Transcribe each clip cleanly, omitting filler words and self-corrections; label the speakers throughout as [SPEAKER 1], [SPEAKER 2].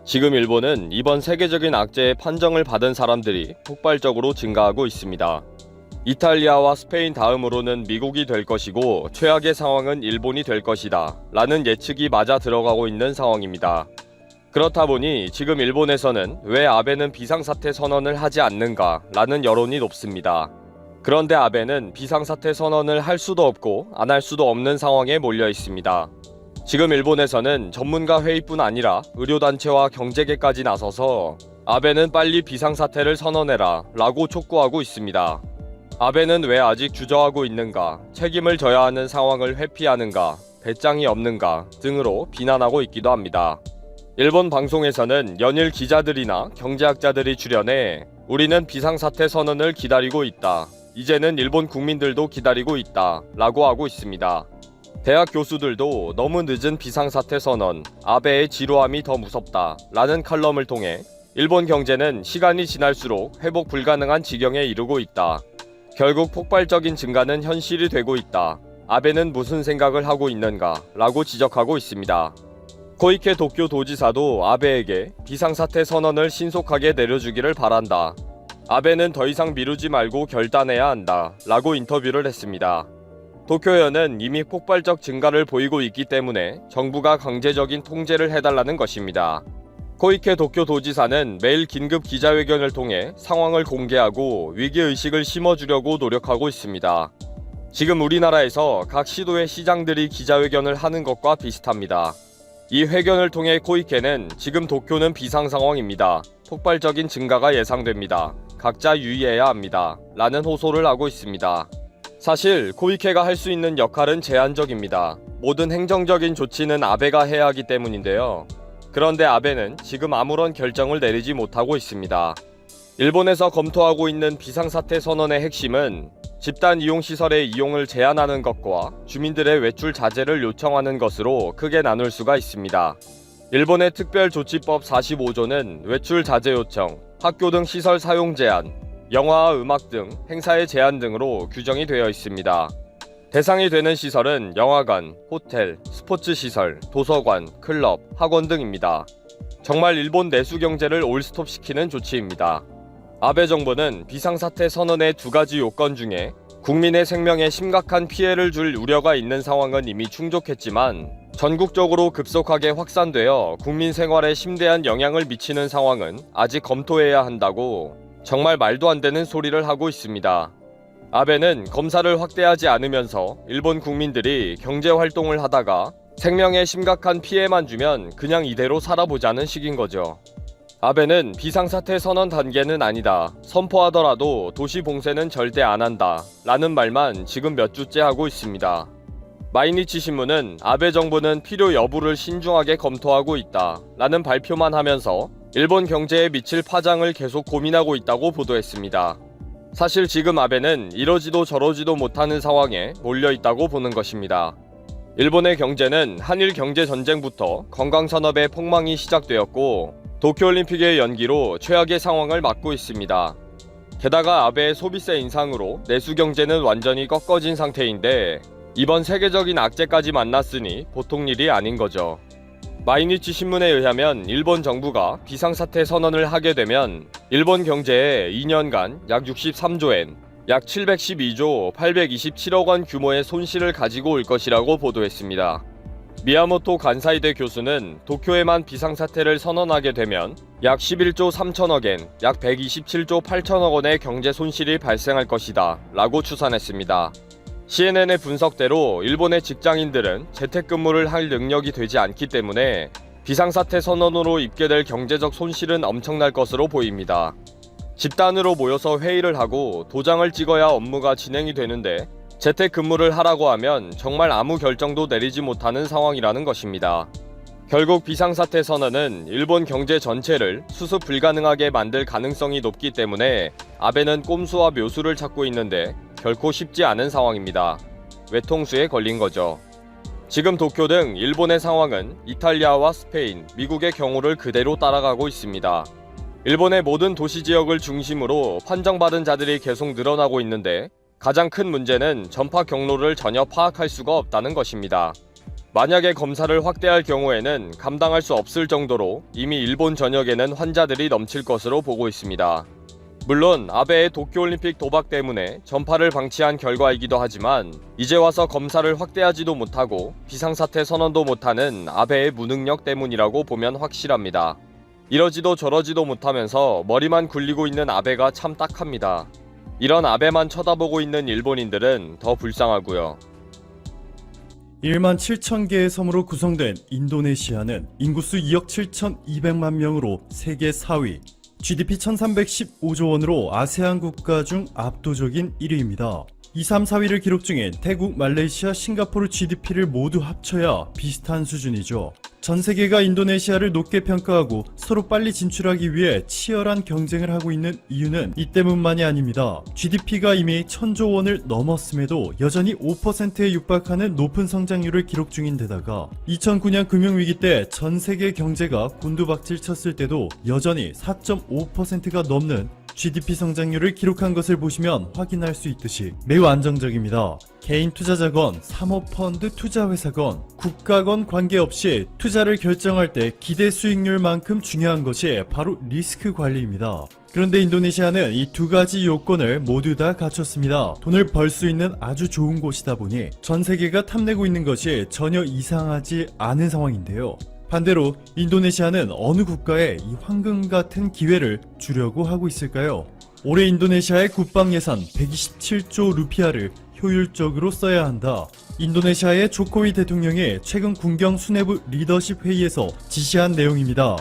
[SPEAKER 1] 지금 일본은 이번 세계적인 악재의 판정을 받은 사람들이 폭발적으로 증가하고 있습니다. 이탈리아와 스페인 다음으로는 미국이 될 것이고 최악의 상황은 일본이 될 것이다 라는 예측이 맞아 들어가고 있는 상황입니다. 그렇다 보니 지금 일본에서는 왜 아베는 비상사태 선언을 하지 않는가 라는 여론이 높습니다. 그런데 아베는 비상사태 선언을 할 수도 없고 안 할 수도 없는 상황에 몰려 있습니다. 지금 일본에서는 전문가 회의뿐 아니라 의료단체와 경제계까지 나서서 아베는 빨리 비상사태를 선언해라 라고 촉구하고 있습니다. 아베는 왜 아직 주저하고 있는가, 책임을 져야 하는 상황을 회피하는가, 배짱이 없는가 등으로 비난하고 있기도 합니다. 일본 방송에서는 연일 기자들이나 경제학자들이 출연해 우리는 비상사태 선언을 기다리고 있다. 이제는 일본 국민들도 기다리고 있다 라고 하고 있습니다. 대학 교수들도 너무 늦은 비상사태 선언, 아베의 지루함이 더 무섭다 라는 칼럼을 통해 일본 경제는 시간이 지날수록 회복 불가능한 지경에 이르고 있다. 결국 폭발적인 증가는 현실이 되고 있다. 아베는 무슨 생각을 하고 있는가 라고 지적하고 있습니다. 코이케 도쿄 도지사도 아베에게 비상사태 선언을 신속하게 내려주기를 바란다. 아베는 더 이상 미루지 말고 결단해야 한다 라고 인터뷰를 했습니다. 도쿄현은 이미 폭발적 증가를 보이고 있기 때문에 정부가 강제적인 통제를 해달라는 것입니다. 코이케 도쿄 도지사는 매일 긴급 기자회견을 통해 상황을 공개하고 위기의식을 심어주려고 노력하고 있습니다. 지금 우리나라에서 각 시도의 시장들이 기자회견을 하는 것과 비슷합니다. 이 회견을 통해 코이케는 지금 도쿄는 비상상황입니다. 폭발적인 증가가 예상됩니다. 각자 유의해야 합니다. 라는 호소를 하고 있습니다. 사실 코이케가 할 수 있는 역할은 제한적입니다. 모든 행정적인 조치는 아베가 해야 하기 때문인데요. 그런데 아베는 지금 아무런 결정을 내리지 못하고 있습니다. 일본에서 검토하고 있는 비상사태 선언의 핵심은 집단 이용시설의 이용을 제한하는 것과 주민들의 외출 자제를 요청하는 것으로 크게 나눌 수가 있습니다. 일본의 특별조치법 45조는 외출 자제 요청, 학교 등 시설 사용 제한, 영화와 음악 등 행사의 제한 등으로 규정이 되어 있습니다. 대상이 되는 시설은 영화관, 호텔, 스포츠시설, 도서관, 클럽, 학원 등입니다. 정말 일본 내수 경제를 올스톱시키는 조치입니다. 아베 정부는 비상사태 선언의 두 가지 요건 중에 국민의 생명에 심각한 피해를 줄 우려가 있는 상황은 이미 충족했지만 전국적으로 급속하게 확산되어 국민 생활에 심대한 영향을 미치는 상황은 아직 검토해야 한다고 정말 말도 안 되는 소리를 하고 있습니다. 아베는 검사를 확대하지 않으면서 일본 국민들이 경제활동을 하다가 생명에 심각한 피해만 주면 그냥 이대로 살아보자는 식인 거죠. 아베는 비상사태 선언 단계는 아니다. 선포하더라도 도시 봉쇄는 절대 안 한다. 라는 말만 지금 몇 주째 하고 있습니다. 마이니치 신문은 아베 정부는 필요 여부를 신중하게 검토하고 있다. 라는 발표만 하면서 일본 경제에 미칠 파장을 계속 고민하고 있다고 보도했습니다. 사실 지금 아베는 이러지도 저러지도 못하는 상황에 몰려 있다고 보는 것입니다. 일본의 경제는 한일 경제전쟁부터 관광산업의 폭망이 시작되었고 도쿄올림픽의 연기로 최악의 상황을 맞고 있습니다. 게다가 아베의 소비세 인상으로 내수 경제는 완전히 꺾어진 상태인데 이번 세계적인 악재까지 만났으니 보통 일이 아닌 거죠. 마이니치 신문에 의하면 일본 정부가 비상사태 선언을 하게 되면 일본 경제에 2년간 약 63조엔, 약 712조 827억 원 규모의 손실을 가지고 올 것이라고 보도했습니다. 미야모토 간사이대 교수는 도쿄에만 비상사태를 선언하게 되면 약 11조 3천억엔, 약 127조 8천억 원의 경제 손실이 발생할 것이다 라고 추산했습니다. CNN의 분석대로 일본의 직장인들은 재택근무를 할 능력이 되지 않기 때문에 비상사태 선언으로 입게 될 경제적 손실은 엄청날 것으로 보입니다. 집단으로 모여서 회의를 하고 도장을 찍어야 업무가 진행이 되는데 재택근무를 하라고 하면 정말 아무 결정도 내리지 못하는 상황이라는 것입니다. 결국 비상사태 선언은 일본 경제 전체를 수습 불가능하게 만들 가능성이 높기 때문에 아베는 꼼수와 묘수를 찾고 있는데 결코 쉽지 않은 상황입니다. 외통수에 걸린 거죠. 지금 도쿄 등 일본의 상황은 이탈리아와 스페인, 미국의 경우를 그대로 따라가고 있습니다. 일본의 모든 도시 지역을 중심으로 판정받은 자들이 계속 늘어나고 있는데 가장 큰 문제는 전파 경로를 전혀 파악할 수가 없다는 것입니다. 만약에 검사를 확대할 경우에는 감당할 수 없을 정도로 이미 일본 전역에는 환자들이 넘칠 것으로 보고 있습니다. 물론 아베의 도쿄올림픽 도박 때문에 전파를 방치한 결과이기도 하지만 이제 와서 검사를 확대하지도 못하고 비상사태 선언도 못하는 아베의 무능력 때문이라고 보면 확실합니다. 이러지도 저러지도 못하면서 머리만 굴리고 있는 아베가 참 딱합니다. 이런 아베만 쳐다보고 있는 일본인들은 더 불쌍하고요.
[SPEAKER 2] 1만 7천 개의 섬으로 구성된 인도네시아는 인구수 2억 7,200만 명으로 세계 4위, GDP 1315조 원으로 아세안 국가 중 압도적인 1위입니다. 2, 3, 4위를 기록 중인 태국, 말레이시아, 싱가포르 GDP를 모두 합쳐야 비슷한 수준이죠. 전 세계가 인도네시아를 높게 평가하고 서로 빨리 진출하기 위해 치열한 경쟁을 하고 있는 이유는 이 때문만이 아닙니다. GDP가 이미 1000조 원을 넘었음에도 여전히 5%에 육박하는 높은 성장률을 기록 중인 데다가 2009년 금융위기 때 전 세계 경제가 곤두박질 쳤을 때도 여전히 4.5%가 넘는 GDP 성장률을 기록한 것을 보시면 확인할 수 있듯이 매우 안정적입니다. 개인 투자자건, 사모펀드 투자회사건, 국가건 관계없이 투자를 결정할 때 기대 수익률만큼 중요한 것이 바로 리스크 관리입니다. 그런데 인도네시아는 이 두 가지 요건을 모두 다 갖췄습니다. 돈을 벌 수 있는 아주 좋은 곳이다 보니 전 세계가 탐내고 있는 것이 전혀 이상하지 않은 상황인데요. 반대로 인도네시아는 어느 국가에 이 황금 같은 기회를 주려고 하고 있을까요? 올해 인도네시아의 국방 예산 127조 루피아를 효율적으로 써야 한다. 인도네시아의 조코위 대통령이 최근 군경 수뇌부 리더십 회의에서 지시한 내용입니다.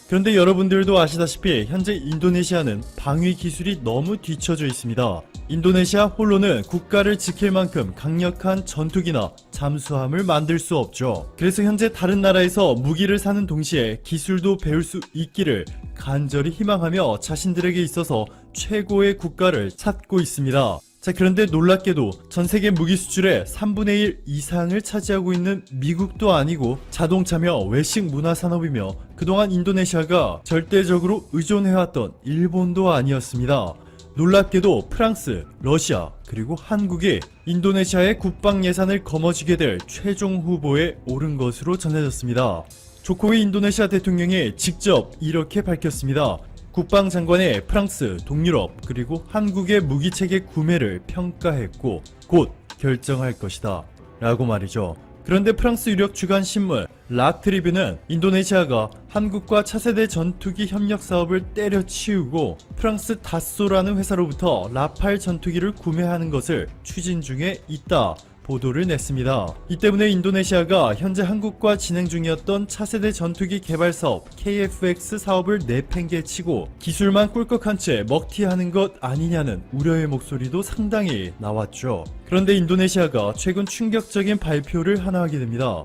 [SPEAKER 2] 그런데 여러분들도 아시다시피 현재 인도네시아는 방위 기술이 너무 뒤처져 있습니다. 인도네시아 홀로는 국가를 지킬 만큼 강력한 전투기나 잠수함을 만들 수 없죠. 그래서 현재 다른 나라에서 무기를 사는 동시에 기술도 배울 수 있기를 간절히 희망하며 자신들에게 있어서 최고의 국가를 찾고 있습니다. 자, 그런데 놀랍게도 전 세계 무기 수출의 3분의 1 이상을 차지하고 있는 미국도 아니고 자동차며 외식 문화 산업이며 그동안 인도네시아가 절대적으로 의존해왔던 일본도 아니었습니다. 놀랍게도 프랑스, 러시아, 그리고 한국이 인도네시아의 국방 예산을 거머쥐게 될 최종 후보에 오른 것으로 전해졌습니다. 조코위 인도네시아 대통령이 직접 이렇게 밝혔습니다. 국방장관이 프랑스, 동유럽, 그리고 한국의 무기체계 구매를 평가했고 곧 결정할 것이다 라고 말이죠. 그런데 프랑스 유력 주간 신문 라트리뷰는 인도네시아가 한국과 차세대 전투기 협력 사업을 때려치우고 프랑스 다쏘라는 회사로부터 라팔 전투기를 구매하는 것을 추진 중에 있다 보도를 냈습니다. 이 때문에 인도네시아가 현재 한국과 진행 중이었던 차세대 전투기 개발 사업 KF-X 사업을 내팽개치고 기술만 꿀꺽한 채 먹튀하는 것 아니냐는 우려의 목소리도 상당히 나왔죠. 그런데 인도네시아가 최근 충격적인 발표를 하나 하게 됩니다.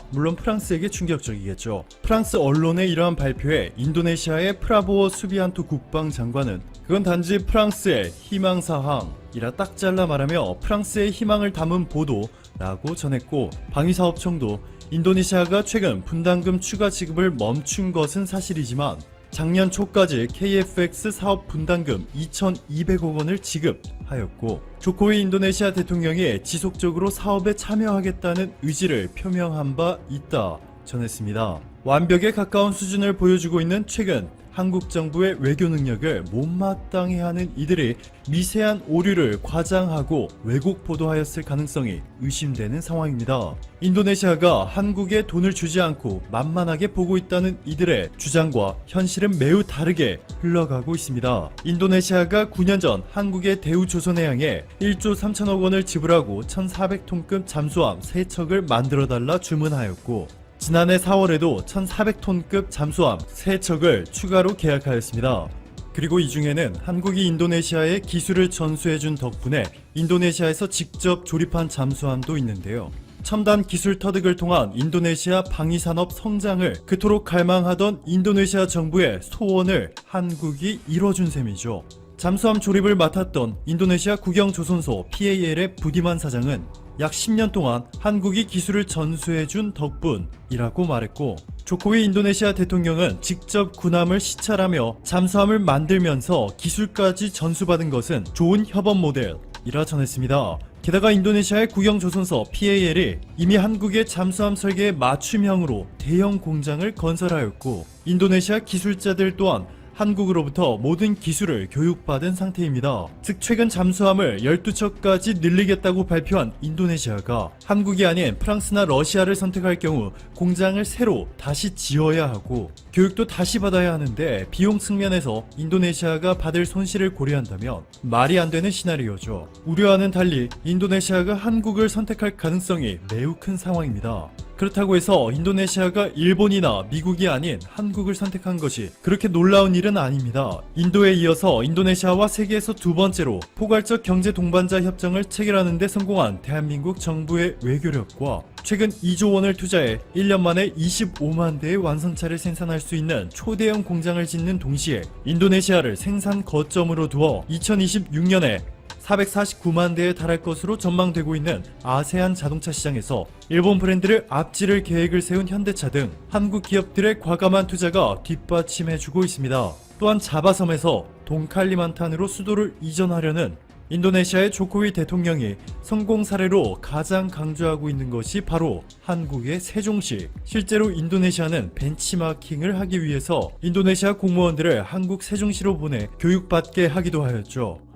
[SPEAKER 2] 물론 프랑스에게 충격적이겠죠. 프랑스 언론의 이러한 발표에 인도네시아의 프라보어 수비안토 국방장관은 그건 단지 프랑스의 희망사항이라 딱 잘라 말하며 프랑스의 희망을 담은 보도라고 전했고 방위사업청도 인도네시아가 최근 분담금 추가 지급을 멈춘 것은 사실이지만 작년 초까지 KF-X 사업 분담금 2,200억 원을 지급하였고 조코위 인도네시아 대통령이 지속적으로 사업에 참여하겠다는 의지를 표명한 바 있다 전했습니다. 완벽에 가까운 수준을 보여주고 있는 최근 한국 정부의 외교 능력을 못마땅해 하는 이들이 미세한 오류를 과장하고 왜곡 보도하였을 가능성이 의심되는 상황입니다. 인도네시아가 한국에 돈을 주지 않고 만만하게 보고 있다는 이들의 주장과 현실은 매우 다르게 흘러가고 있습니다. 인도네시아가 9년 전 한국의 대우조선해양에 1조 3천억 원을 지불하고 1,400톤급 잠수함 3척을 만들어달라 주문하였고 지난해 4월에도 1,400톤급 잠수함 3척을 추가로 계약하였습니다. 그리고 이 중에는 한국이 인도네시아에 기술을 전수해준 덕분에 인도네시아에서 직접 조립한 잠수함도 있는데요. 첨단 기술 터득을 통한 인도네시아 방위산업 성장을 그토록 갈망하던 인도네시아 정부의 소원을 한국이 이뤄준 셈이죠. 잠수함 조립을 맡았던 인도네시아 국영조선소 PAL의 부디만 사장은 약 10년 동안 한국이 기술을 전수해준 덕분이라고 말했고 조코위 인도네시아 대통령은 직접 군함을 시찰하며 잠수함을 만들면서 기술까지 전수받은 것은 좋은 협업 모델이라 전했습니다. 게다가 인도네시아의 국영조선사 PAL이 이미 한국의 잠수함 설계에 맞춤형으로 대형 공장을 건설하였고, 인도네시아 기술자들 또한 한국으로부터 모든 기술을 교육받은 상태입니다. 즉 최근 잠수함을 12척까지 늘리겠다고 발표한 인도네시아가 한국이 아닌 프랑스나 러시아를 선택할 경우 공장을 새로 다시 지어야 하고 교육도 다시 받아야 하는데 비용 측면에서 인도네시아가 받을 손실을 고려한다면 말이 안 되는 시나리오죠. 우려와는 달리 인도네시아가 한국을 선택할 가능성이 매우 큰 상황입니다. 그렇다고 해서 인도네시아가 일본이나 미국이 아닌 한국을 선택한 것이 그렇게 놀라운 일은 아닙니다. 인도에 이어서 인도네시아와 세계에서 두 번째로 포괄적 경제 동반자 협정을 체결하는 데 성공한 대한민국 정부의 외교력과 최근 2조 원을 투자해 1년 만에 25만 대의 완성차를 생산할 수 있는 초대형 공장을 짓는 동시에 인도네시아를 생산 거점으로 두어 2026년에 449만 대에 달할 것으로 전망되고 있는 아세안 자동차 시장에서 일본 브랜드를 앞지를 계획을 세운 현대차 등 한국 기업들의 과감한 투자가 뒷받침해주고 있습니다. 또한 자바섬에서 동칼리만탄으로 수도를 이전하려는 인도네시아의 조코위 대통령이 성공 사례로 가장 강조하고 있는 것이 바로 한국의 세종시. 실제로 인도네시아는 벤치마킹을 하기 위해서 인도네시아 공무원들을 한국 세종시로 보내 교육받게 하기도 하였죠.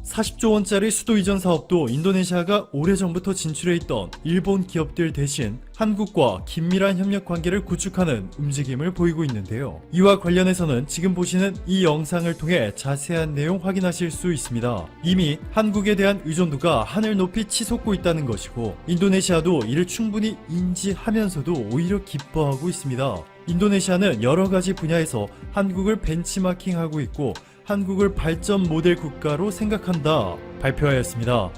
[SPEAKER 2] 40조 원짜리 수도 이전 사업도 인도네시아가 오래전부터 진출해 있던 일본 기업들 대신 한국과 긴밀한 협력 관계를 구축하는 움직임을 보이고 있는데요. 이와 관련해서는 지금 보시는 이 영상을 통해 자세한 내용 확인하실 수 있습니다. 이미 한국에 대한 의존도가 하늘 높이 치솟고 있다는 것이고 인도네시아도 이를 충분히 인지하면서도 오히려 기뻐하고 있습니다. 인도네시아는 여러 가지 분야에서 한국을 벤치마킹하고 있고 한국을 발전 모델 국가로 생각한다 발표하였습니다.